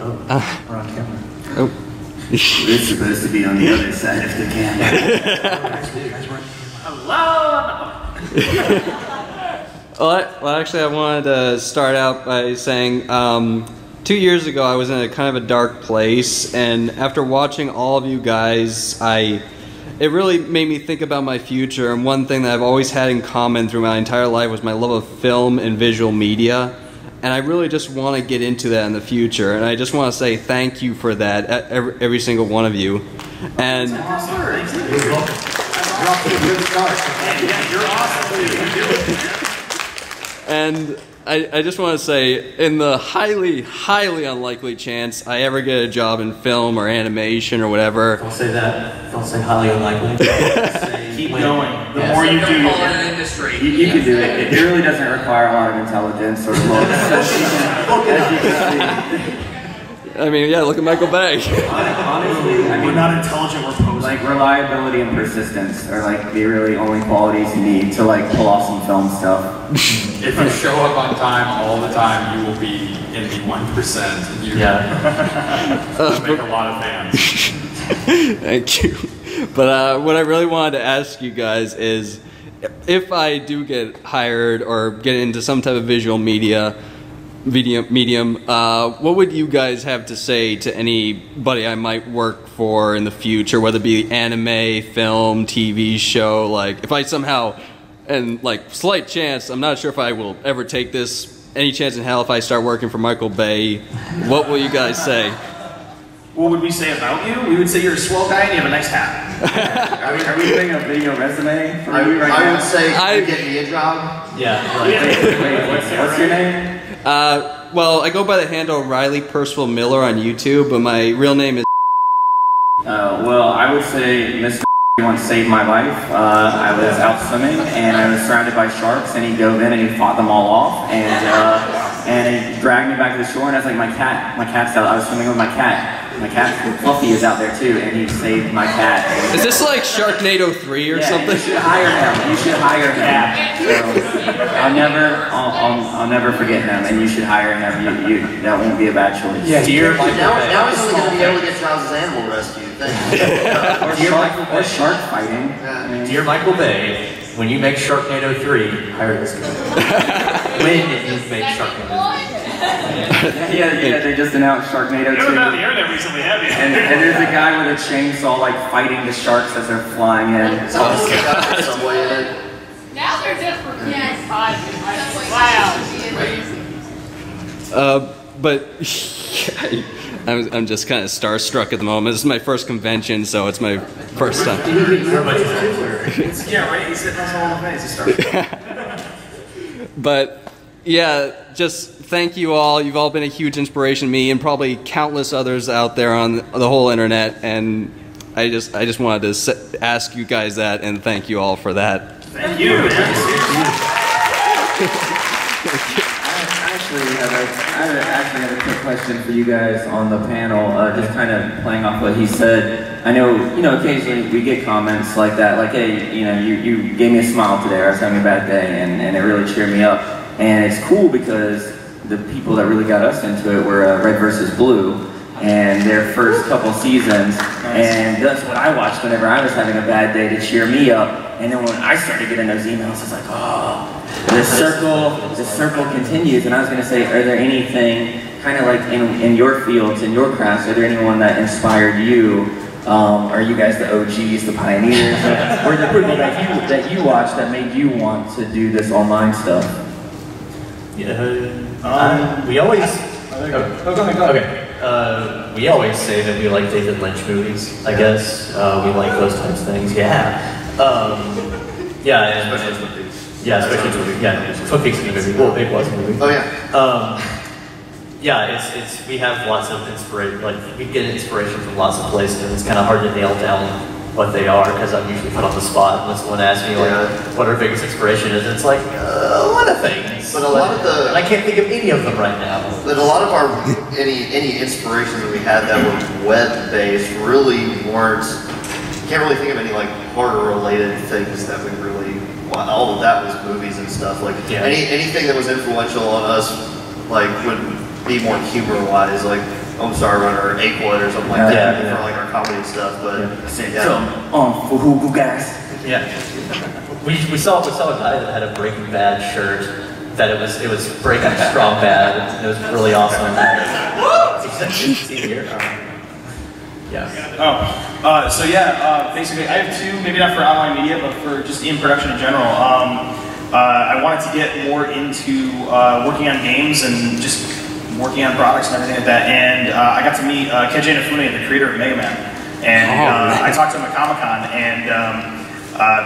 Oh, we're on camera. Oh. We're supposed to be on the other side of the camera. Hello! Well, actually, I wanted to start out by saying 2 years ago I was in a kind of a dark place, and after watching all of you guys, it really made me think about my future. And one thing that I've always had in common through my entire life was my love of film and visual media. And I really just want to get into that in the future. And I just want to say thank you for that, every single one of you. And You're awesome. And I just want to say, in the highly, highly unlikely chance I ever get a job in film or animation or whatever. Don't say that. Don't say highly unlikely. Keep going. The more you do, you can do it. It really doesn't require a lot of intelligence or looks. I mean, yeah, look at Michael Bay. Honestly, I mean, we're not intelligent, we're posing. Like reliability and persistence are like the really only qualities you need to like pull off some film stuff. If you show up on time all the time, you will be in the 1%. You make a lot of fans. Thank you. But what I really wanted to ask you guys is, if I do get hired or get into some type of visual medium, what would you guys have to say to anybody I might work for in the future, whether it be anime, film, TV show? Like, if I somehow, and like slight chance, I'm not sure if I will ever take this, any chance in hell if I start working for Michael Bay, what will you guys say? What would we say about you? We would say you're a swell guy and you have a nice hat. Are we doing a video resume? I would say, can you get me a job? Yeah. Wait, what's your name? Well, I go by the handle Riley Percival Miller on YouTube, but my real name is. Well, I would say Mr. once saved my life. I was out swimming and I was surrounded by sharks, and he dove in and he fought them all off, and he dragged me back to the shore, and I was like, my cat's out. I was swimming with my cat. My cat Fluffy is out there too, and he saved my cat. Is this like Sharknado 3 or something? You should hire him. You should hire him. So, I'll never forget him, and you should hire him. That won't be a bad choice. Yeah, dear Michael Now Bay. he's only going to be able to get jobs as animal rescue. or shark fighting. Dear Michael Bay, when you make Sharknado 3, hire this guy. When you make Sharknado 3. Yeah, they just announced Sharknado 2. You haven't been on the internet recently, have you? And there's a guy with a chainsaw like fighting the sharks as they're flying in. It's almost got some way in it. Now they're just for kids. Wow. But I'm just kind of starstruck at the moment. This is my first convention, so it's my first time. Yeah, right? He's sitting us all in the face. It's starting. But yeah, just thank you all. You've all been a huge inspiration to me and probably countless others out there on the whole internet. And I just wanted to ask you guys that and thank you all for that. Thank you, man. I actually have a quick question for you guys on the panel, just kind of playing off what he said. I know, occasionally we get comments like that, like, hey, you gave me a smile today, or I was having a bad day, and it really cheered me up. And it's cool because the people that really got us into it were Red vs. Blue, and their first couple seasons, and that's what I watched whenever I was having a bad day to cheer me up. And then when I started getting those emails, it's like, oh, the circle continues. And I was going to say, are there anything kind of like in your fields, in your crafts, are there anyone that inspired you? Are you guys the OGs, the pioneers, or the people that you watched that made you want to do this online stuff? Yeah, we always. Go ahead. Okay. We always say that we like David Lynch movies. I guess we like those types of things. Yeah. Especially Twin Peaks. Yeah, especially Twin Peaks. Yeah, Twin Peaks is a movie. Well, it was a movie. Oh yeah. It's we have lots of inspiration. Like we get inspiration from lots of places, and it's kind of hard to nail down what they are because I'm usually put on the spot when someone asks me like, what our biggest inspiration is. It's like a lot of things. But a lot of the, and I can't think of any of them right now. But a lot of our any inspirations that we had that were web based really weren't. Can't really think of any like horror related things that we really. All of that was movies and stuff. Like anything that was influential on us, like would be more humor wise. Like Star Runner or Apewood or something like that for like our comedy stuff. But for who guys? Yeah. We saw a guy that had a Breaking Bad shirt. That it was Breaking Strong Bad. It was really awesome. Basically, I have two, maybe not for online media, but for just in production in general. I wanted to get more into working on games and just working on products and everything like that. And I got to meet Keiji Inafune, the creator of Mega Man. And I talked to him at Comic-Con, and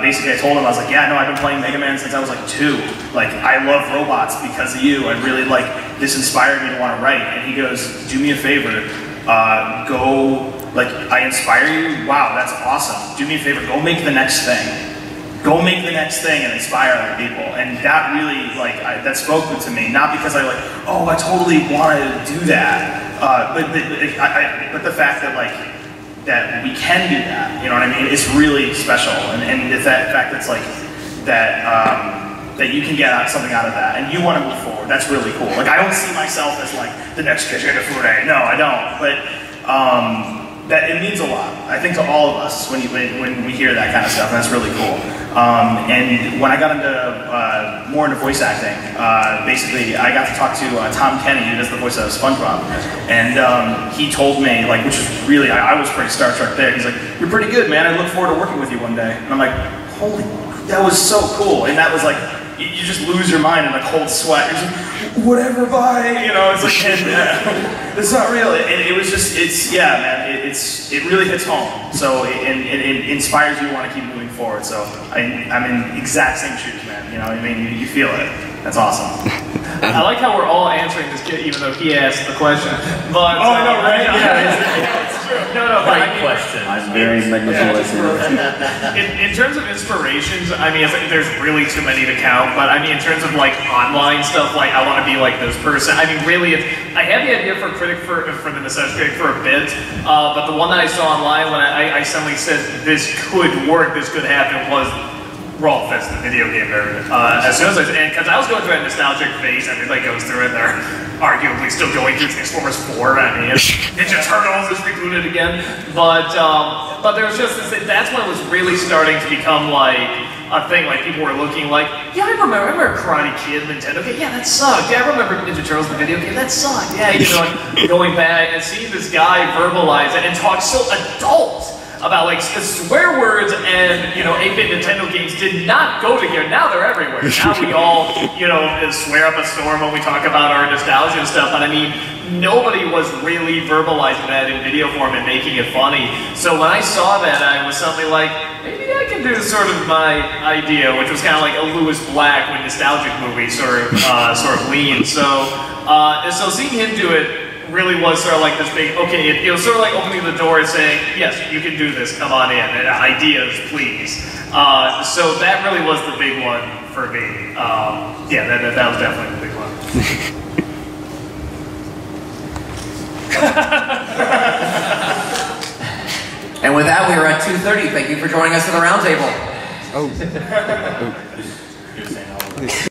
basically I told him, I was like, yeah, no, I've been playing Mega Man since I was like 2. Like, I love robots because of you. I really, like, this inspired me to want to write. And he goes, do me a favor, I inspire you? Wow, that's awesome. Do me a favor, go make the next thing. Go make the next thing and inspire other people. And that really, that spoke to me. Not because I I totally wanted to do that. But the fact that, that we can do that, you know what I mean? It's really special, and it's that fact that's that you can get something out of that, and you want to move forward. That's really cool. I don't see myself as the next Keiji Inafune. No, I don't. But that it means a lot, I think, to all of us when we hear that kind of stuff. And that's really cool. And when I got more into voice acting, basically I got to talk to Tom Kenny, who does the voice of SpongeBob, and he told me, which is really, I was pretty Star Trek there. He's like, "You're pretty good, man. I look forward to working with you one day." And I'm like, "Holy, that was so cool!" And that was you just lose your mind in a cold sweat. You're just like, whatever, bye. You know, it's it's not real. It was just, man. It really hits home. So it inspires you to want to keep moving forward. So I'm in exact same shoes, man. You know what I mean? You feel it. That's awesome. I like how we're all answering this kid, even though he asked the question. But I know, right? Yeah, it's true. No, right question. I'm very manipulative. In terms of inspirations, I mean, there's really too many to count. But I mean, in terms of online stuff, I want to be like this person. I mean, really, I had the idea for the Nostalgia Critic for a bit, but the one that I saw online when I suddenly said this could work, this could happen, was Raw Fest, the video game version. As soon as because I was going through a nostalgic phase, everybody goes through it. They're arguably still going through Transformers 4. I mean, Ninja Turtles is rebooted again, but there was just that's when it was really starting to become a thing. People were looking yeah, I remember Karate Kid, Nintendo game. Yeah, that sucked. Yeah, I remember Ninja Turtles, the video game. That sucked. Yeah, going back and seeing this guy verbalize it and talk so adult about swear words and 8-bit Nintendo games did not go together. Now they're everywhere. Now we all swear up a storm when we talk about our nostalgia and stuff. But I mean, nobody was really verbalizing that in video form and making it funny. So when I saw that, I was suddenly maybe I can do sort of my idea, which was kind of like a Lewis Black when nostalgic movies sort of lean. So seeing him do it really was sort of this big, it was sort of opening the door and saying, yes, you can do this, come on in, and ideas, please. So that really was the big one for me. That was definitely the big one. And with that, we are at 2:30. Thank you for joining us at the roundtable. Oh.